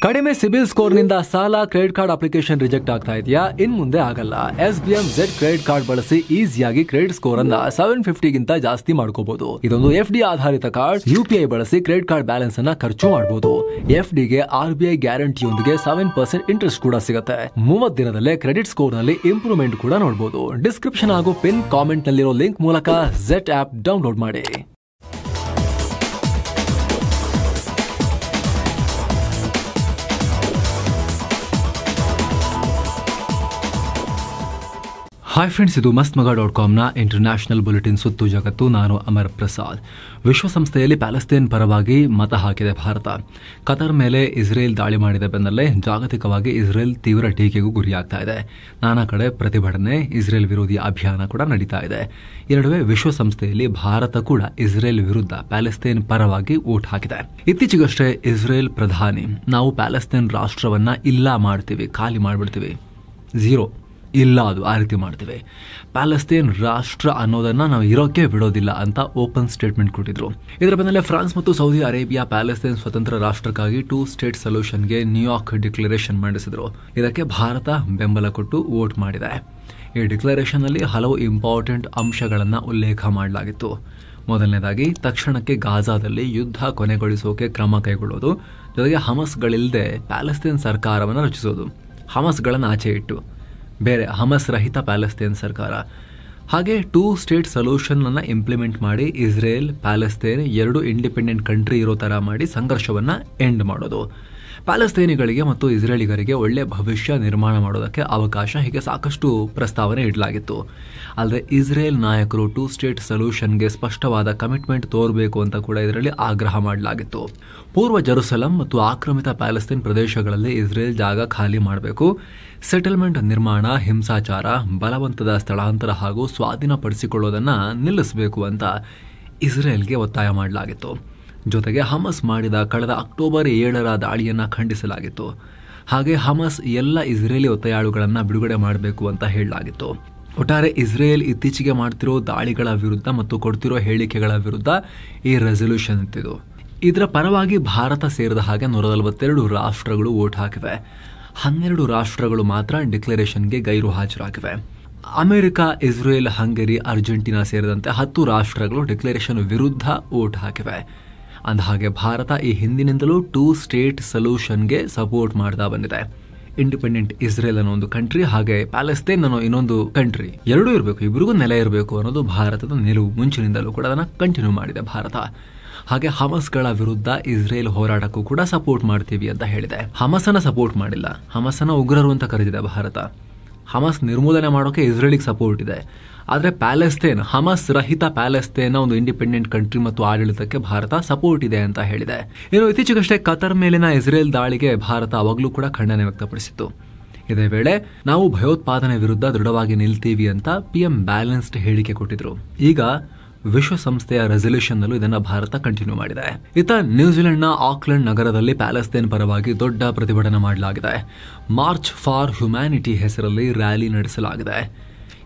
ಕಡಿಮೆ ಸಿಬಿಲ್ ಸ್ಕೋರ್ ನಿಂದ ಸಾಲ ಕ್ರೆಡಿಟ್ ಕಾರ್ಡ್ ಅಪ್ಲಿಕೇಶನ್ ರಿಜೆಕ್ಟ್ ಆಗ್ತಾ ಇದೆಯಾ? ಇನ್ ಮುಂದೆ ಆಗಲ್ಲ. SBM Z ಕ್ರೆಡಿಟ್ ಕಾರ್ಡ್ ಬಳಸಿ ಈಸಿಯಾಗಿ ಕ್ರೆಡಿಟ್ ಸ್ಕೋರ್ ಅನ್ನ 750 ಗಿಂತ ಜಾಸ್ತಿ ಮಾಡ್ಕೋಬಹುದು. ಇದೊಂದು FD ಆಧಾರಿತ ಕಾರ್ಡ್. UPI ಬಳಸಿ ಕ್ರೆಡಿಟ್ ಕಾರ್ಡ್ ಬ್ಯಾಲೆನ್ಸ್ ಅನ್ನ ಖರ್ಚು ಮಾಡಬಹುದು. FD ಗೆ RBI ಗ್ಯಾರಂಟಿಯೊಂದಿಗೆ 7% ಇಂಟ್ರೆಸ್ಟ್ ಕೂಡ ಸಿಗುತ್ತೆ. 30 ದಿನದಲ್ಲೇ ಕ್ರೆಡಿಟ್ ಸ್ಕೋರ್ ನಲ್ಲಿ ಇಂಪ್ರೂವ್ಮೆಂಟ್ ಕೂಡ ನೋಡಬಹುದು. ಡಿಸ್ಕ್ರಿಪ್ಷನ್ ಹಾಗೂ ಪಿನ್ ಕಾಮೆಂಟ್ ನಲ್ಲಿರೋ ಲಿಂಕ್ ಮೂಲಕ Z ಆಪ್ ಡೌನ್ಲೋಡ್ ಮಾಡಿ. ಹಾಯ್ ಫ್ರೆಂಡ್ಸ್, ಇದು mastmaga.comನ ಇಂಟರ್ನ್ಯಾಷನಲ್ ಬುಲೆಟಿನ್ ಸುತ್ತು ಜಗತ್ತು. ನಾನು ಅಮರ್ ಪ್ರಸಾದ್. ವಿಶ್ವಸಂಸ್ಥೆಯಲ್ಲಿ ಪ್ಯಾಲೆಸ್ತೇನ್ ಪರವಾಗಿ ಮತ ಹಾಕಿದೆ ಭಾರತ. ಕತಾರ್ ಮೇಲೆ ಇಸ್ರೇಲ್ ದಾಳಿ ಮಾಡಿದ ಬೆನ್ನಲ್ಲೇ ಜಾಗತಿಕವಾಗಿ ಇಸ್ರೇಲ್ ತೀವ್ರ ಟೀಕೆಗೂ ಗುರಿಯಾಗ್ತಾ ಇದೆ. ನಾನಾ ಕಡೆ ಪ್ರತಿಭಟನೆ, ಇಸ್ರೇಲ್ ವಿರೋಧಿ ಅಭಿಯಾನ ಕೂಡ ನಡೀತಾ ಇದೆ. ಈ ನಡುವೆ ವಿಶ್ವಸಂಸ್ಥೆಯಲ್ಲಿ ಭಾರತ ಕೂಡ ಇಸ್ರೇಲ್ ವಿರುದ್ಧ ಪ್ಯಾಲೆಸ್ತೇನ್ ಪರವಾಗಿ ವೋಟ್ ಹಾಕಿದೆ. ಇತ್ತೀಚೆಗಷ್ಟೇ ಇಸ್ರೇಲ್ ಪ್ರಧಾನಿ, ನಾವು ಪ್ಯಾಲೆಸ್ತೇನ್ ರಾಷ್ಟ್ರವನ್ನ ಇಲ್ಲ ಮಾಡ್ತೀವಿ, ಖಾಲಿ ಮಾಡ್ಬಿಡ್ತೀವಿ, ಝೀರೋ ಇಲ್ಲ, ಅದು ಆ ರೀತಿ ಮಾಡ್ತೀವಿ, ಪ್ಯಾಲೆಸ್ತೇನ್ ರಾಷ್ಟ್ರ ಅನ್ನೋದನ್ನ ನಾವು ಇರೋಕೆ ಬಿಡೋದಿಲ್ಲ ಅಂತ ಓಪನ್ ಸ್ಟೇಟ್ಮೆಂಟ್ ಕೊಟ್ಟಿದ್ರು. ಇದರ ಬೆನ್ನಲ್ಲೇ ಫ್ರಾನ್ಸ್ ಮತ್ತು ಸೌದಿ ಅರೇಬಿಯಾ ಪ್ಯಾಲೆಸ್ತೇನ್ ಸ್ವತಂತ್ರ ರಾಷ್ಟ್ರಕ್ಕಾಗಿ 2 ಸ್ಟೇಟ್ ಸೊಲ್ಯೂಷನ್ಗೆ ನ್ಯೂಯಾರ್ಕ್ ಡಿಕ್ಲರೇಷನ್ ಮಂಡಿಸಿದ್ರು. ಇದಕ್ಕೆ ಭಾರತ ಬೆಂಬಲ ಕೊಟ್ಟು ವೋಟ್ ಮಾಡಿದೆ. ಈ ಡಿಕ್ಲರೇಷನ್ ನಲ್ಲಿ ಹಲವು ಇಂಪಾರ್ಟೆಂಟ್ ಅಂಶಗಳನ್ನ ಉಲ್ಲೇಖ ಮಾಡಲಾಗಿತ್ತು. ಮೊದಲನೇದಾಗಿ, ತಕ್ಷಣಕ್ಕೆ ಗಾಜಾದಲ್ಲಿ ಯುದ್ಧ ಕೊನೆಗೊಳಿಸೋಕೆ ಕ್ರಮ ಕೈಗೊಳ್ಳೋದು, ಜೊತೆಗೆ ಹಮಸ್ಗಳಿಲ್ಲದೆ ಪ್ಯಾಲೆಸ್ತೇನ್ ಸರ್ಕಾರವನ್ನು ರಚಿಸೋದು, ಹಮಸ್ಗಳನ್ನು ಆಚೆ ಇಟ್ಟು ಬೇರೆ ಹಮಸ್ ರಹಿತ ಪ್ಯಾಲೆಸ್ತೇನ್ ಸರ್ಕಾರ, ಹಾಗೆ 2 ಸ್ಟೇಟ್ ಸೊಲ್ಯೂಷನ್ ಅನ್ನ ಇಂಪ್ಲಿಮೆಂಟ್ ಮಾಡಿ ಇಸ್ರೇಲ್ ಪ್ಯಾಲೆಸ್ತೇನ್ 2 ಇಂಡಿಪೆಂಡೆಂಟ್ ಕಂಟ್ರಿ ಇರೋ ತರ ಮಾಡಿ ಸಂಘರ್ಷವನ್ನ ಎಂಡ್ ಮಾಡೋದು, ಪ್ಯಾಲೆಸ್ತೇನಿಗಳಿಗೆ ಮತ್ತು ಇಸ್ರೇಲಿಗರಿಗೆ ಒಳ್ಳೆ ಭವಿಷ್ಯ ನಿರ್ಮಾಣ ಮಾಡೋದಕ್ಕೆ ಅವಕಾಶ, ಹೀಗೆ ಸಾಕಷ್ಟು ಪ್ರಸ್ತಾವನೆ ಇಡಲಾಗಿತ್ತು. ಅಲ್ಲದೆ ಇಸ್ರೇಲ್ ನಾಯಕರು 2 ಸ್ಟೇಟ್ ಸೊಲ್ಯೂಷನ್ಗೆ ಸ್ಪಷ್ಟವಾದ ಕಮಿಟ್ಮೆಂಟ್ ತೋರಬೇಕು ಅಂತ ಕೂಡ ಇದರಲ್ಲಿ ಆಗ್ರಹ ಮಾಡಲಾಗಿತ್ತು. ಪೂರ್ವ ಜೆರುಸಲಂ ಮತ್ತು ಆಕ್ರಮಿತ ಪ್ಯಾಲೆಸ್ತೇನ್ ಪ್ರದೇಶಗಳಲ್ಲಿ ಇಸ್ರೇಲ್ ಜಾಗ ಖಾಲಿ ಮಾಡಬೇಕು, ಸೆಟಲ್ಮೆಂಟ್ ನಿರ್ಮಾಣ, ಹಿಂಸಾಚಾರ, ಬಲವಂತದ ಸ್ಥಳಾಂತರ ಹಾಗೂ ಸ್ವಾಧೀನಪಡಿಸಿಕೊಳ್ಳೋದನ್ನ ನಿಲ್ಲಿಸಬೇಕು ಅಂತ ಇಸ್ರೇಲ್ಗೆ ಒತ್ತಾಯ ಮಾಡಲಾಗಿತ್ತು. ಜೊತೆಗೆ ಹಮಸ್ ಮಾಡಿದ ಕಳೆದ ಅಕ್ಟೋಬರ್ 7ರ ದಾಳಿಯನ್ನ ಖಂಡಿಸಲಾಗಿತ್ತು. ಹಾಗೆ ಹಮಸ್ ಎಲ್ಲ ಇಸ್ರೇಲಿ ಒತ್ತೆಯಾಳುಗಳನ್ನ ಬಿಡುಗಡೆ ಮಾಡಬೇಕು ಅಂತ ಹೇಳಲಾಗಿತ್ತು. ಒಟ್ಟಾರೆ ಇಸ್ರೇಲ್ ಇತ್ತೀಚೆಗೆ ಮಾಡ್ತಿರೋ ದಾಳಿಗಳ ವಿರುದ್ಧ ಮತ್ತು ಕೊಡ್ತಿರೋ ಹೇಳಿಕೆಗಳ ವಿರುದ್ಧ ಈ ರೆಸಲ್ಯೂಷನ್ ಇತ್ತಿದ್ದು. ಇದರ ಪರವಾಗಿ ಭಾರತ ಸೇರಿದ ಹಾಗೆ 142 ರಾಷ್ಟ್ರಗಳು ವೋಟ್ ಹಾಕಿವೆ. 12 ರಾಷ್ಟ್ರಗಳು ಮಾತ್ರ ಡಿಕ್ಲರೇಷನ್ಗೆ ಗೈರು ಹಾಜರಾಗಿವೆ. ಅಮೆರಿಕ, ಇಸ್ರೇಲ್, ಹಂಗೇರಿ, ಅರ್ಜೆಂಟೀನಾ ಸೇರಿದಂತೆ 10 ರಾಷ್ಟ್ರಗಳು ಡಿಕ್ಲರೇಷನ್ ವಿರುದ್ಧ ವೋಟ್ ಹಾಕಿವೆ. ಅಂದಹಾಗೆ ಭಾರತ ಈ ಹಿಂದಿನಿಂದಲೂ 2 ಸ್ಟೇಟ್ ಸೊಲ್ಯೂಷನ್ಗೆ ಸಪೋರ್ಟ್ ಮಾಡ್ತಾ ಬಂದಿದೆ. ಇಂಡಿಪೆಂಡೆಂಟ್ ಇಸ್ರೇಲ್ ಅನ್ನೋ ಒಂದು ಕಂಟ್ರಿ, ಹಾಗೆ ಪ್ಯಾಲೆಸ್ತೇನ್ ಅನ್ನೋ ಇನ್ನೊಂದು ಕಂಟ್ರಿ, ಎರಡೂ ಇರಬೇಕು, ಇಬ್ಬರಿಗೂ ನೆಲೆ ಇರಬೇಕು ಅನ್ನೋದು ಭಾರತದ ನಿಲುವು. ಮುಂಚಿನಿಂದಲೂ ಕೂಡ ಅದನ್ನು ಕಂಟಿನ್ಯೂ ಮಾಡಿದೆ ಭಾರತ. ಹಾಗೆ ಹಮಸ್ಗಳ ವಿರುದ್ಧ ಇಸ್ರೇಲ್ ಹೋರಾಟಕ್ಕೂ ಕೂಡ ಸಪೋರ್ಟ್ ಮಾಡ್ತೀವಿ ಅಂತ ಹೇಳಿದೆ. ಹಮಸನ ಸಪೋರ್ಟ್ ಮಾಡಿಲ್ಲ, ಹಮಸನ ಉಗ್ರರು ಅಂತ ಕರೆದಿದೆ ಭಾರತ. ಹಮಸ್ ನಿರ್ಮೂಲನೆ ಮಾಡೋಕೆ ಇಸ್ರೇಲಿಗೆ ಸಪೋರ್ಟ್ ಇದೆ. ಆದರೆ ಪ್ಯಾಲೆಸ್ತೇನ್, ಹಮಸ್ ರಹಿತ ಪ್ಯಾಲೆಸ್ತೇನ್ ಒಂದು ಇಂಡಿಪೆಂಡೆಂಟ್ ಕಂಟ್ರಿ ಮತ್ತು ಆಡಳಿತಕ್ಕೆ ಭಾರತ ಸಪೋರ್ಟ್ ಇದೆ ಅಂತ ಹೇಳಿದೆ. ಇನ್ನು ಇತ್ತೀಚೆಗಷ್ಟೇ ಕತಾರ್ ಮೇಲಿನ ಇಸ್ರೇಲ್ ದಾಳಿಗೆ ಭಾರತ ಅವಾಗಲೂ ಕೂಡ ಖಂಡನೆ ವ್ಯಕ್ತಪಡಿಸಿತ್ತು. ಇದೇ ವೇಳೆ ನಾವು ಭಯೋತ್ಪಾದನೆ ವಿರುದ್ಧ ದೃಢವಾಗಿ ನಿಲ್ತೀವಿ ಅಂತ PM ಬ್ಯಾಲೆನ್ಸ್ಡ್ ಹೇಳಿಕೆ ಕೊಟ್ಟಿದ್ರು. ಈಗ ವಿಶ್ವಸಂಸ್ಥೆಯ ರೆಸಲ್ಯೂಷನ್ ನಲ್ಲೂ ಇದನ್ನ ಭಾರತ ಕಂಟಿನ್ಯೂ ಮಾಡಿದೆ. ಇತ್ತ ನ್ಯೂಜಿಲೆಂಡ್ನ ಆಕ್ಲೆಂಡ್ ನಗರದಲ್ಲಿ ಪ್ಯಾಲೆಸ್ತೇನ್ ಪರವಾಗಿ ದೊಡ್ಡ ಪ್ರತಿಭಟನೆ ಮಾಡಲಾಗಿದೆ. ಮಾರ್ಚ್ ಫಾರ್ ಹ್ಯುಮ್ಯಾನಿಟಿ ಹೆಸರಲ್ಲಿ ರ್ಯಾಲಿ ನಡೆಸಲಾಗಿದೆ.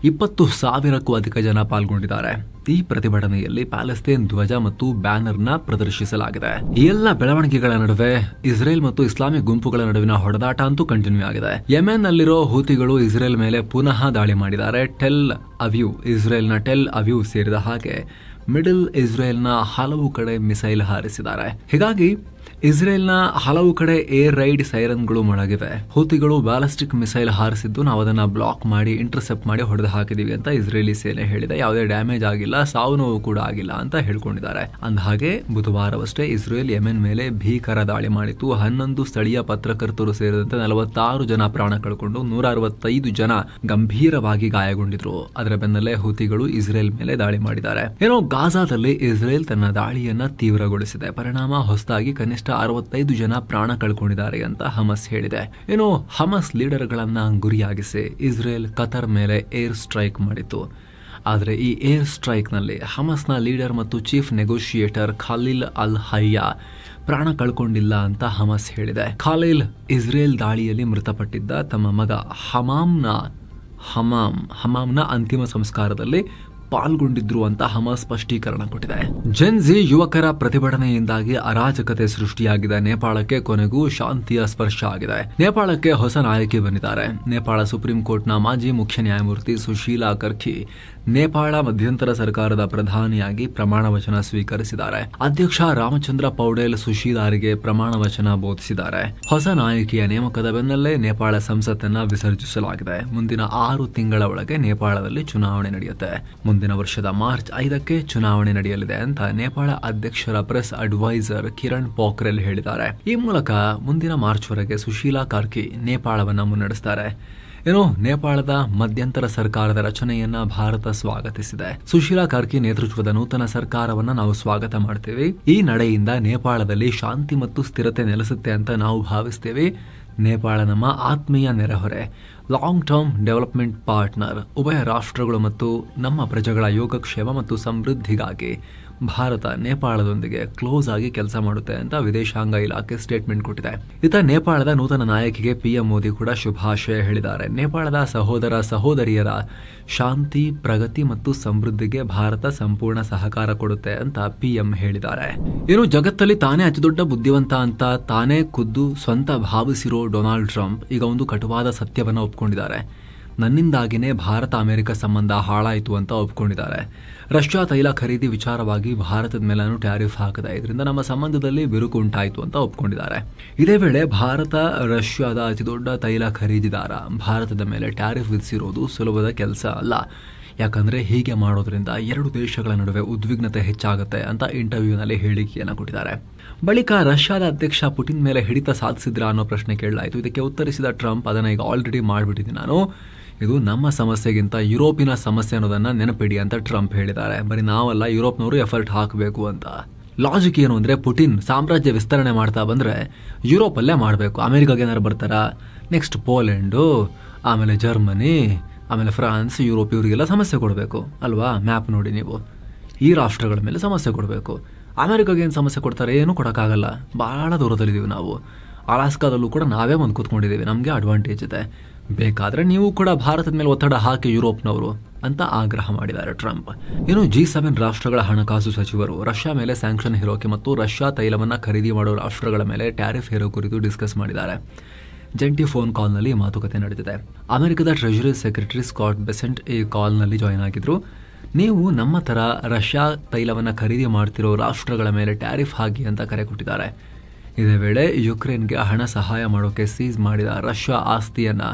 20,000ಕ್ಕೂ ಅಧಿಕ ಜನ ಪಾಲ್ಗೊಂಡಿದ್ದಾರೆ. ಈ ಪ್ರತಿಭಟನೆಯಲ್ಲಿ ಪ್ಯಾಲೆಸ್ತೇನ್ ಧ್ವಜ ಮತ್ತು ಬ್ಯಾನರ್ನ ಪ್ರದರ್ಶಿಸಲಾಗಿದೆ. ಈ ಎಲ್ಲ ಬೆಳವಣಿಗೆಗಳ ನಡುವೆ ಇಸ್ರೇಲ್ ಮತ್ತು ಇಸ್ಲಾಮಿಕ್ ಗುಂಪುಗಳ ನಡುವಿನ ಹೊಡೆದಾಟ ಅಂತೂ ಕಂಟಿನ್ಯೂ ಆಗಿದೆ. ಯೆಮೆನ್ ನಲ್ಲಿರೋ ಹೂತಿಗಳು ಇಸ್ರೇಲ್ ಮೇಲೆ ಪುನಃ ದಾಳಿ ಮಾಡಿದ್ದಾರೆ. ಟೆಲ್ ಅವೀವ್, ಇಸ್ರೇಲ್ನ ಟೆಲ್ ಅವೀವ್ ಸೇರಿದ ಹಾಗೆ ಮಿಡಲ್ ಇಸ್ರೇಲ್ನ ಹಲವು ಕಡೆ ಮಿಸೈಲ್ ಹಾರಿಸಿದ್ದಾರೆ. ಹೀಗಾಗಿ ಇಸ್ರೇಲ್ನ ಹಲವು ಕಡೆ ಏರ್ ರೈಡ್ ಸೈರನ್ಗಳು ಮೊಳಗಿವೆ. ಹೂತಿಗಳು ಬ್ಯಾಲಿಸ್ಟಿಕ್ ಮಿಸೈಲ್ ಹಾರಿಸಿದ್ದು ನಾವು ಅದನ್ನ ಬ್ಲಾಕ್ ಮಾಡಿ ಇಂಟರ್ಸೆಪ್ಟ್ ಮಾಡಿ ಹೊಡೆದು ಹಾಕಿದೀವಿ ಅಂತ ಇಸ್ರೇಲಿ ಸೇನೆ ಹೇಳಿದೆ. ಯಾವುದೇ ಡ್ಯಾಮೇಜ್ ಆಗಿಲ್ಲ, ಸಾವು ನೋವು ಕೂಡ ಆಗಿಲ್ಲ ಅಂತ ಹೇಳ್ಕೊಂಡಿದ್ದಾರೆ. ಅಂದಹಾಗೆ ಬುಧವಾರವಷ್ಟೇ ಇಸ್ರೇಲ್ ಯೆಮೆನ್ ಮೇಲೆ ಭೀಕರ ದಾಳಿ ಮಾಡಿತ್ತು. 11 ಸ್ಥಳೀಯ ಪತ್ರಕರ್ತರು ಸೇರಿದಂತೆ 46 ಜನ ಪ್ರಾಣ ಕಳ್ಕೊಂಡು 165 ಜನ ಗಂಭೀರವಾಗಿ ಗಾಯಗೊಂಡಿದ್ರು. ಅದರ ಬೆನ್ನಲ್ಲೇ ಹೂತಿಗಳು ಇಸ್ರೇಲ್ ಮೇಲೆ ದಾಳಿ ಮಾಡಿದ್ದಾರೆ. ಏನೋ ಗಾಜಾದಲ್ಲಿ ಇಸ್ರೇಲ್ ತನ್ನ ದಾಳಿಯನ್ನ ತೀವ್ರಗೊಳಿಸಿದೆ. ಪರಿಣಾಮ ಹೊಸದಾಗಿ ಕನಿಷ್ಠ 65 ಜನ ಪ್ರಾಣ ಕಳ್ಕೊಂಡಿದ್ದಾರೆ ಅಂತ ಹಮಸ್ ಹೇಳಿದೆ. ಇನ್ನು ಹಮಸ್ ಲೀಡರ್ಗಳನ್ನ ಗುರಿಯಾಗಿಸಿ ಇಸ್ರೇಲ್ ಕತಾರ್ ಮೇಲೆ ಏರ್ ಸ್ಟ್ರೈಕ್ ಮಾಡಿತ್ತು. ಆದರೆ ಈ ಏರ್ ಸ್ಟ್ರೈಕ್ ನಲ್ಲಿ ಹಮಸ್ನ ಲೀಡರ್ ಮತ್ತು ಚೀಫ್ ನೆಗೋಷಿಯೇಟರ್ ಖಾಲಿಲ್ ಅಲ್ ಹಯ್ಯಾ ಪ್ರಾಣ ಕಳ್ಕೊಂಡಿಲ್ಲ ಅಂತ ಹಮಸ್ ಹೇಳಿದೆ. ಖಾಲಿಲ್ ಇಸ್ರೇಲ್ ದಾಳಿಯಲ್ಲಿ ಮೃತಪಟ್ಟಿದ್ದ ತಮ್ಮ ಮಗ ಹಮಾಮ್ನ ಅಂತಿಮ ಸಂಸ್ಕಾರದಲ್ಲಿ ಪಾಲ್ಗೊಂಡಿದ್ರು ಅಂತ ಹಮಾಸ್ ಸ್ಪಷ್ಟೀಕರಣ ಕೊಟ್ಟಿದೆ. ಜೆನ್ಜಿ ಯುವಕರ ಪ್ರತಿಭಟನೆಯಿಂದಾಗಿ ಅರಾಜಕತೆ ಸೃಷ್ಟಿಯಾಗಿದೆ. ನೇಪಾಳಕ್ಕೆ ಕೊನೆಗೂ ಶಾಂತಿಯ ಸ್ಪರ್ಶ ಆಗಿದೆ. ನೇಪಾಳಕ್ಕೆ ಹೊಸ ನಾಯಕಿ ಬಂದಿದ್ದಾರೆ. ನೇಪಾಳ ಸುಪ್ರೀಂ ಕೋರ್ಟ್ನ ಮಾಜಿ ಮುಖ್ಯ ನ್ಯಾಯಮೂರ್ತಿ ಸುಶೀಲಾ ಕರ್ಕಿ ನೇಪಾಳ ಮಧ್ಯಂತರ ಸರ್ಕಾರದ ಪ್ರಧಾನಿಯಾಗಿ ಪ್ರಮಾಣ ವಚನ ಸ್ವೀಕರಿಸಿದ್ದಾರೆ. ಅಧ್ಯಕ್ಷ ರಾಮಚಂದ್ರ ಪೌಡೇಲ್ ಸುಶೀಲಾರಿಗೆ ಪ್ರಮಾಣ ವಚನ ಬೋಧಿಸಿದ್ದಾರೆ. ಹೊಸ ನಾಯಕಿಯ ನೇಮಕದ ಬೆನ್ನಲ್ಲೇ ನೇಪಾಳ ಸಂಸತ್ತನ್ನ ವಿಸರ್ಜಿಸಲಾಗಿದೆ. ಮುಂದಿನ 6 ತಿಂಗಳ ಒಳಗೆ ನೇಪಾಳದಲ್ಲಿ ಚುನಾವಣೆ ನಡೆಯುತ್ತೆ. ಮುಂದಿನ ವರ್ಷದ ಮಾರ್ಚ್ 5ಕ್ಕೆ ಚುನಾವಣೆ ನಡೆಯಲಿದೆ ಅಂತ ನೇಪಾಳ ಅಧ್ಯಕ್ಷರ ಪ್ರೆಸ್ ಅಡ್ವೈಸರ್ ಕಿರಣ್ ಪೋಖ್ರೆಲ್ ಹೇಳಿದ್ದಾರೆ. ಈ ಮೂಲಕ ಮುಂದಿನ ಮಾರ್ಚ್ ವರೆಗೆ ಸುಶೀಲಾ ಕಾರ್ಕಿ ನೇಪಾಳವನ್ನ ಮುನ್ನಡೆಸ್ತಾರೆ. ನೇಪಾಳದ ಮಧ್ಯಂತರ ಸರ್ಕಾರದ ರಚನೆಯನ್ನ ಭಾರತ ಸ್ವಾಗತಿಸಿದೆ. ಸುಶೀಲಾ ಕಾರ್ಕಿ ನೇತೃತ್ವದ ನೂತನ ಸರ್ಕಾರವನ್ನ ನಾವು ಸ್ವಾಗತ ಮಾಡ್ತೇವೆ. ಈ ನಡೆಯಿಂದ ನೇಪಾಳದಲ್ಲಿ ಶಾಂತಿ ಮತ್ತು ಸ್ಥಿರತೆ ನೆಲೆಸುತ್ತೆ ಅಂತ ನಾವು ಭಾವಿಸ್ತೇವೆ. ನೇಪಾಳ ನಮ್ಮ ಆತ್ಮೀಯ ನೆರೆಹೊರೆ, ಲಾಂಗ್ ಟರ್ಮ್ ಡೆವಲಪ್ಮೆಂಟ್ ಪಾರ್ಟ್ನರ್. ಉಭಯ ರಾಷ್ಟ್ರಗಳು ಮತ್ತು ನಮ್ಮ ಪ್ರಜೆಗಳ ಯೋಗಕ್ಷೇಮ ಮತ್ತು ಸಮೃದ್ಧಿಗಾಗಿ ಭಾರತ ನೇಪಾಳದೊಂದಿಗೆ ಕ್ಲೋಸ್ ಆಗಿ ಕೆಲಸ ಮಾಡುತ್ತೆ ಅಂತ ವಿದೇಶಾಂಗ ಇಲಾಖೆ ಸ್ಟೇಟ್ಮೆಂಟ್ ಕೊಟ್ಟಿದೆ. ಇತ ನೇಪಾಳದ ನೂತನ ನಾಯಕಿಗೆ ಪಿಎಂ ಮೋದಿ ಕೂಡ ಶುಭಾಶಯ ಹೇಳಿದ್ದಾರೆ. ನೇಪಾಳದ ಸಹೋದರ ಸಹೋದರಿಯರ ಶಾಂತಿ, ಪ್ರಗತಿ ಮತ್ತು ಸಮೃದ್ಧಿಗೆ ಭಾರತ ಸಂಪೂರ್ಣ ಸಹಕಾರ ಕೊಡುತ್ತೆ ಅಂತ ಪಿಎಂ ಹೇಳಿದ್ದಾರೆ. ಜಗತ್ತಲ್ಲಿ ತಾನೇ ಅತಿದೊಡ್ಡ ಬುದ್ಧಿವಂತ ಅಂತ ತಾನೇ ಖುದ್ದು ಸ್ವಂತ ಭಾವಿಸಿರೋ ಡೊನಾಲ್ಡ್ ಟ್ರಂಪ್ ಈಗ ಒಂದು ಕಟುವಾದ ಸತ್ಯವನ್ನ ಒಪ್ಕೊಂಡಿದ್ದಾರೆ. ನನ್ನಿಂದಾಗಿನೇ ಭಾರತ ಅಮೆರಿಕ ಸಂಬಂಧ ಹಾಳಾಯಿತು ಅಂತ ಒಪ್ಕೊಂಡಿದ್ದಾರೆ. ರಷ್ಯಾ ತೈಲ ಖರೀದಿ ವಿಚಾರವಾಗಿ ಭಾರತದ ಮೇಲೂ ಟ್ಯಾರಿಫ್ ಹಾಕಿದೆ. ಇದರಿಂದ ನಮ್ಮ ಸಂಬಂಧದಲ್ಲಿ ಬಿರುಕು ಉಂಟಾಯಿತು ಅಂತ ಒಪ್ಕೊಂಡಿದ್ದಾರೆ. ಇದೇ ವೇಳೆ ಭಾರತ ರಷ್ಯಾದ ಅತಿದೊಡ್ಡ ತೈಲ ಖರೀದಿದಾರ. ಭಾರತದ ಮೇಲೆ ಟ್ಯಾರಿಫ್ ವಿಧಿಸಿರೋದು ಸುಲಭದ ಕೆಲಸ ಅಲ್ಲ. ಯಾಕಂದ್ರೆ ಹೀಗೆ ಮಾಡೋದ್ರಿಂದ 2 ದೇಶಗಳ ನಡುವೆ ಉದ್ವಿಗ್ನತೆ ಹೆಚ್ಚಾಗುತ್ತೆ ಅಂತ ಇಂಟರ್ವ್ಯೂನಲ್ಲಿ ಹೇಳಿಕೆಯನ್ನು ಕೊಟ್ಟಿದ್ದಾರೆ. ಬಳಿಕ ರಷ್ಯಾದ ಅಧ್ಯಕ್ಷ ಪುಟಿನ್ ಮೇಲೆ ಹಿಡಿತ ಸಾಧಿಸಿದ್ರ ಅನ್ನೋ ಪ್ರಶ್ನೆ ಕೇಳಲಾಯಿತು. ಇದಕ್ಕೆ ಉತ್ತರಿಸಿದ ಟ್ರಂಪ್, ಅದನ್ನ ಈಗ ಆಲ್ರೆಡಿ ಮಾಡಿಬಿಟ್ಟಿದ್ದೀನಿ ನಾನು. ಇದು ನಮ್ಮ ಸಮಸ್ಯೆಗಿಂತ ಯುರೋಪಿನ ಸಮಸ್ಯೆ ಅನ್ನೋದನ್ನ ನೆನಪಿಡಿ ಅಂತ ಟ್ರಂಪ್ ಹೇಳಿದ್ದಾರೆ. ಬರೀ ನಾವಲ್ಲ, ಯುರೋಪ್ನವರು ಎಫರ್ಟ್ ಹಾಕಬೇಕು ಅಂತ. ಲಾಜಿಕ್ ಏನು ಅಂದ್ರೆ, ಪುಟಿನ್ ಸಾಮ್ರಾಜ್ಯ ವಿಸ್ತರಣೆ ಮಾಡ್ತಾ ಬಂದ್ರೆ ಯುರೋಪ್ ಅಲ್ಲೇ ಮಾಡಬೇಕು. ಅಮೆರಿಕಾಗೆ ಏನಾರು ಬರ್ತಾರಾ? ನೆಕ್ಸ್ಟ್ ಪೋಲೆಂಡು, ಆಮೇಲೆ ಜರ್ಮನಿ, ಆಮೇಲೆ ಫ್ರಾನ್ಸ್, ಯುರೋಪ್ ಇವರಿಗೆಲ್ಲ ಸಮಸ್ಯೆ ಕೊಡಬೇಕು ಅಲ್ವಾ? ಮ್ಯಾಪ್ ನೋಡಿ ನೀವು. ಈ ರಾಷ್ಟ್ರಗಳ ಮೇಲೆ ಸಮಸ್ಯೆ ಕೊಡಬೇಕು. ಅಮೆರಿಕಾಗೆ ಏನು ಸಮಸ್ಯೆ ಕೊಡ್ತಾರೆ? ಏನೂ ಕೊಡೋಕ್ಕಾಗಲ್ಲ. ಬಹಳ ದೂರದಲ್ಲಿದ್ದೀವಿ ನಾವು. ಅಲಾಸ್ಕಾದಲ್ಲೂ ಕೂಡ ನಾವೇ ಬಂದು ಕೂತ್ಕೊಂಡಿದ್ದೀವಿ. ನಮಗೆ ಅಡ್ವಾಂಟೇಜ್ ಇದೆ. ಬೇಕಾದ್ರೆ ನೀವು ಕೂಡ ಭಾರತದ ಮೇಲೆ ಒತ್ತಡ ಹಾಕಿ ಯುರೋಪ್ನವರು ಅಂತ ಆಗ್ರಹ ಮಾಡಿದ್ದಾರೆ ಟ್ರಂಪ್. G7 ರಾಷ್ಟ್ರಗಳ ಹಣಕಾಸು ಸಚಿವರು ರಷ್ಯಾ ಮೇಲೆ ಸ್ಯಾಂಕ್ಷನ್ ಹೇರೋಕೆ ಮತ್ತು ರಷ್ಯಾ ತೈಲವನ್ನ ಖರೀದಿ ಮಾಡೋ ರಾಷ್ಟ್ರಗಳ ಮೇಲೆ ಟ್ಯಾರಿಫ್ ಹೇರೋ ಕುರಿತು ಡಿಸ್ಕಸ್ ಮಾಡಿದ್ದಾರೆ. ಜಂಟಿ ಫೋನ್ ಕಾಲ್ನಲ್ಲಿ ಮಾತುಕತೆ ನಡೆದಿದೆ. ಅಮೆರಿಕದ ಟ್ರೆಜರಿ ಸೆಕ್ರೆಟರಿ ಸ್ಕಾಟ್ ಬೆಸೆಂಟ್ ಈ ಕಾಲ್ನಲ್ಲಿ ಜಾಯ್ನ್ ಆಗಿದ್ರು. ನೀವು ನಮ್ಮ ತರ ರಷ್ಯಾ ತೈಲವನ್ನ ಖರೀದಿ ಮಾಡ್ತಿರೋ ರಾಷ್ಟ್ರಗಳ ಮೇಲೆ ಟ್ಯಾರಿಫ್ ಹಾಕಿ ಅಂತ ಕರೆ ಕೊಟ್ಟಿದ್ದಾರೆ. ಇದೇ ವೇಳೆ ಯುಕ್ರೇನ್ಗೆ ಹಣ ಸಹಾಯ ಮಾಡೋಕೆ ಸೀಸ್ ಮಾಡಿದ ರಷ್ಯಾ ಆಸ್ತಿಯನ್ನ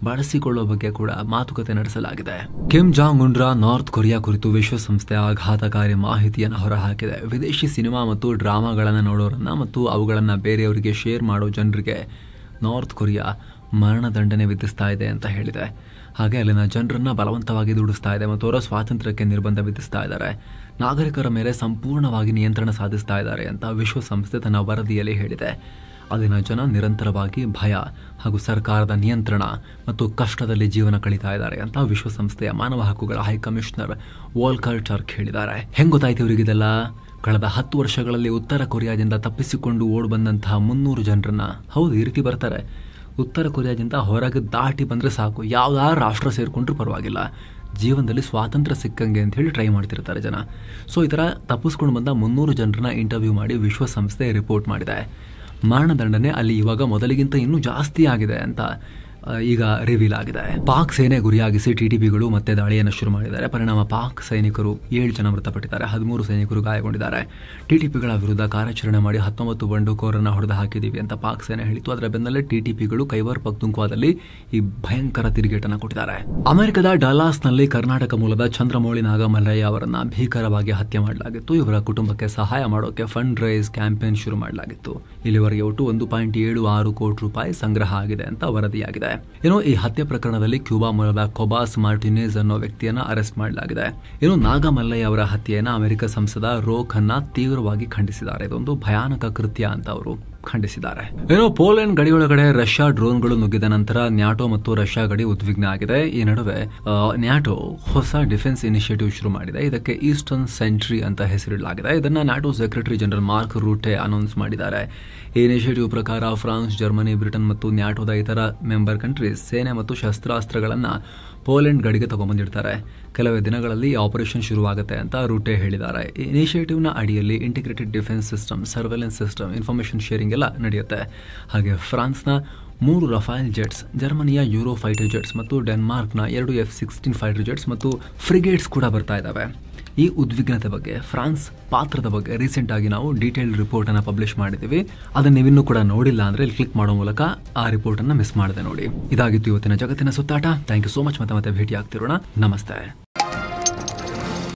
ಬಳಸಿಕೊಳ್ಳುವ ಬಗ್ಗೆ ಕೂಡ ಮಾತುಕತೆ ನಡೆಸಲಾಗಿದೆ. ಕಿಮ್ ಜಾಂಗ್ ಉನ್ರ ನಾರ್ತ್ ಕೊರಿಯಾ ಕುರಿತು ವಿಶ್ವಸಂಸ್ಥೆ ಆಘಾತಕಾರಿ ಮಾಹಿತಿಯನ್ನು ಹೊರಹಾಕಿದೆ. ವಿದೇಶಿ ಸಿನಿಮಾ ಮತ್ತು ಡ್ರಾಮಾಗಳನ್ನು ನೋಡೋರನ್ನ ಮತ್ತು ಅವುಗಳನ್ನ ಬೇರೆಯವರಿಗೆ ಶೇರ್ ಮಾಡೋ ಜನರಿಗೆ ನಾರ್ತ್ ಕೊರಿಯಾ ಮರಣದಂಡನೆ ವಿಧಿಸ್ತಾ ಇದೆ ಅಂತ ಹೇಳಿದೆ. ಹಾಗೆ ಅಲ್ಲಿನ ಜನರನ್ನ ಬಲವಂತವಾಗಿ ದುಡಿಸ್ತಾ ಇದೆ ಮತ್ತು ಅವರ ಸ್ವಾತಂತ್ರ್ಯಕ್ಕೆ ನಿರ್ಬಂಧ ವಿಧಿಸ್ತಾ ಇದ್ದಾರೆ. ನಾಗರಿಕರ ಮೇಲೆ ಸಂಪೂರ್ಣವಾಗಿ ನಿಯಂತ್ರಣ ಸಾಧಿಸ್ತಾ ಇದ್ದಾರೆ ಅಂತ ವಿಶ್ವಸಂಸ್ಥೆ ತನ್ನ ವರದಿಯಲ್ಲಿ ಹೇಳಿದೆ. ಅಲ್ಲಿನ ಜನ ನಿರಂತರವಾಗಿ ಭಯ ಹಾಗೂ ಸರ್ಕಾರದ ನಿಯಂತ್ರಣ ಮತ್ತು ಕಷ್ಟದಲ್ಲಿ ಜೀವನ ಕಳೀತಾ ಇದ್ದಾರೆ ಅಂತ ವಿಶ್ವಸಂಸ್ಥೆಯ ಮಾನವ ಹಕ್ಕುಗಳ ಹೈಕಮಿಷನರ್ ವೋಲ್ಕರ್ ಟರ್ಕ್ ಹೇಳಿದ್ದಾರೆ. ಹೆಂಗ್ ಗೊತ್ತಾಯ್ತು ಇವರಿಗಿದೆಲ್ಲ? ಕಳೆದ 10 ವರ್ಷಗಳಲ್ಲಿ ಉತ್ತರ ಕೊರಿಯಾದಿಂದ ತಪ್ಪಿಸಿಕೊಂಡು ಓಡ್ ಬಂದಂತಹ 300 ಜನರನ್ನ, ಹೌದು ಈ ರೀತಿ ಬರ್ತಾರೆ, ಉತ್ತರ ಕೊರಿಯಾದಿಂದ ಹೊರಗೆ ದಾಟಿ ಬಂದ್ರೆ ಸಾಕು, ಯಾವ್ದಾರು ರಾಷ್ಟ್ರ ಸೇರ್ಕೊಂಡ್ರೂ ಪರವಾಗಿಲ್ಲ, ಜೀವನದಲ್ಲಿ ಸ್ವಾತಂತ್ರ್ಯ ಸಿಕ್ಕಂಗೆ ಅಂತ ಹೇಳಿ ಟ್ರೈ ಮಾಡ್ತಿರ್ತಾರೆ ಜನ. ಸೊ ಈ ಥರ ತಪ್ಪಿಸ್ಕೊಂಡು ಬಂದ 300 ಜನರನ್ನ ಇಂಟರ್ವ್ಯೂ ಮಾಡಿ ವಿಶ್ವಸಂಸ್ಥೆ ರಿಪೋರ್ಟ್ ಮಾಡಿದೆ. ಮರಣದಂಡನೆ ಅಲ್ಲಿ ಇವಾಗ ಮೊದಲಿಗಿಂತ ಇನ್ನೂ ಜಾಸ್ತಿ ಆಗಿದೆ ಅಂತ ಈಗ ರಿವೀಲ್ ಆಗಿದೆ. ಪಾಕ್ ಸೇನೆ ಗುರಿಯಾಗಿಸಿ ಟಿಟಿಪಿಗಳು ಮತ್ತೆ ದಾಳಿಯನ್ನು ಶುರು ಮಾಡಿದ್ದಾರೆ. ಪರಿಣಾಮ ಪಾಕ್ ಸೈನಿಕರು 7 ಜನ ಮೃತಪಟ್ಟಿದ್ದಾರೆ, 13 ಸೈನಿಕರು ಗಾಯಗೊಂಡಿದ್ದಾರೆ. ಟಿಟಿಪಿಗಳ ವಿರುದ್ಧ ಕಾರ್ಯಾಚರಣೆ ಮಾಡಿ 19 ಬಂಡುಕೋರನ್ನ ಹೊಡೆದು ಹಾಕಿದ್ದೀವಿ ಅಂತ ಪಾಕ್ ಸೇನೆ ಹೇಳಿತು. ಅದರ ಬೆನ್ನಲ್ಲೇ ಟಿಟಿಪಿಗಳು ಖೈಬರ್ ಪಖ್ತೂನ್ಖ್ವಾದಲ್ಲಿ ಈ ಭಯಂಕರ ತಿರುಗೇಟನ್ನು ಕೊಟ್ಟಿದ್ದಾರೆ. ಅಮೆರಿಕದ ಡಲ್ಲಾಸ್ನಲ್ಲಿ ಕರ್ನಾಟಕ ಮೂಲದ ಚಂದ್ರಮೌಳಿ ನಾಗಮಲ್ಲಯ್ಯ ಅವರನ್ನ ಭೀಕರವಾಗಿ ಹತ್ಯೆ ಮಾಡಲಾಗಿತ್ತು. ಇವರ ಕುಟುಂಬಕ್ಕೆ ಸಹಾಯ ಮಾಡೋಕೆ ಫಂಡ್ ರೈಸ್ ಕ್ಯಾಂಪೇನ್ ಶುರು ಮಾಡಲಾಗಿತ್ತು. ಇಲ್ಲಿವರೆಗೆ ಒಟ್ಟು 1.76 ಕೋಟಿ ರೂಪಾಯಿ ಸಂಗ್ರಹ ಆಗಿದೆ ಅಂತ ವರದಿಯಾಗಿದೆ. ಈ ಹತ್ಯೆ ಪ್ರಕರಣದಲ್ಲಿ ಕ್ಯೂಬಾ ಮೂಲದ ಕೊಬಾಸ್ ಮಾರ್ಟಿನೇಸ್ ಅನ್ನೋ ವ್ಯಕ್ತಿಯನ್ನ ಅರೆಸ್ಟ್ ಮಾಡಲಾಗಿದೆ. ನಾಗಮಲ್ಲಯ್ಯ ಅವರ ಹತ್ಯೆಯನ್ನ ಅಮೆರಿಕ ಸಂಸದ ರೋ ಖನ್ನಾ ತೀವ್ರವಾಗಿ ಖಂಡಿಸಿದ್ದಾರೆ. ಇದೊಂದು ಭಯಾನಕ ಕೃತ್ಯ ಅಂತ ಅವರು ಖಂಡಿಸಿದ್ದಾರೆ. ಪೋಲೆಂಡ್ ಗಡಿಯೊಳಗಡೆ ರಷ್ಯಾ ಡ್ರೋನ್ಗಳು ನುಗ್ಗಿದ ನಂತರ ನ್ಯಾಟೋ ಮತ್ತು ರಷ್ಯಾ ಗಡಿ ಉದ್ವಿಗ್ನ ಆಗಿದೆ. ಈ ನಡುವೆ ನ್ಯಾಟೋ ಹೊಸ ಡಿಫೆನ್ಸ್ ಇನಿಷಿಯೇಟಿವ್ ಶುರು ಮಾಡಿದೆ. ಇದಕ್ಕೆ ಈಸ್ಟರ್ನ್ ಸೆಂಟ್ರಿ ಅಂತ ಹೆಸರಿಡಲಾಗಿದೆ. ಇದನ್ನ NATO secretary general mark Rutte announce ಮಾಡಿದ್ದಾರೆ. ಈ ಇನಿಷಿಯೇಟಿವ್ ಪ್ರಕಾರ ಫ್ರಾನ್ಸ್, ಜರ್ಮನಿ, ಬ್ರಿಟನ್ ಮತ್ತು ನ್ಯಾಟೋದ ಇತರ ಮೆಂಬರ್ ಕಂಟ್ರೀಸ್ ಸೇನೆ ಮತ್ತು ಶಸ್ತ್ರಾಸ್ತ್ರಗಳನ್ನ ಪೋಲೆಂಡ್ ಗಡಿಗೆ ತಗೊಂಬಂದಿರ್ತಾರೆ. ಕೆಲವೇ ದಿನಗಳಲ್ಲಿ ಆಪರೇಷನ್ ಶುರುವಾಗುತ್ತೆ ಅಂತ ರೂಟೆ ಹೇಳಿದ್ದಾರೆ. ಈ ಇನಿಷಿಯೇಟಿವ್ನ ಅಡಿಯಲ್ಲಿ integrated defence system, surveillance system, information sharing ಎಲ್ಲ ನಡೆಯುತ್ತೆ. ಹಾಗೆ ಫ್ರಾನ್ಸ್ನ 3 ರಫೇಲ್ ಜೆಟ್ಸ್, ಜರ್ಮನಿಯ ಯೂರೋ ಫೈಟರ್ ಜೆಟ್ಸ್ ಮತ್ತು ಡೆನ್ಮಾರ್ಕ್ನ 2 F-16 ಫೈಟರ್ ಜೆಟ್ಸ್ ಮತ್ತು ಫ್ರಿಗೇಟ್ಸ್ ಕೂಡ ಬರ್ತಾ ಇದ್ದಾವೆ. ಈ ಉದ್ವಿಗ್ನತೆ ಬಗ್ಗೆ, ಫ್ರಾನ್ಸ್ ಪಾತ್ರದ ಬಗ್ಗೆ ರೀಸೆಂಟ್ ಆಗಿ ನಾವು ಡೀಟೇಲ್ಡ್ ರಿಪೋರ್ಟ್ ಅನ್ನು ಪಬ್ಲಿಷ್ ಮಾಡಿದ್ದೀವಿ. ಅದನ್ನ ನೀವಿನ್ನೂ ಕೂಡ ನೋಡಿಲ್ಲ ಅಂದ್ರೆ ಇಲ್ಲಿ ಕ್ಲಿಕ್ ಮಾಡೋ ಮೂಲಕ ಆ ರಿಪೋರ್ಟ್ ಅನ್ನ ಮಿಸ್ ಮಾಡದೆ ನೋಡಿ. ಇದಾಗಿತ್ತು ಇವತ್ತಿನ ಜಗತ್ತಿನ ಸುತ್ತಾಟ. Thank you so much. ಮತ್ತೆ ಭೇಟಿ ಆಗ್ತಿರೋಣ. ನಮಸ್ತೆ.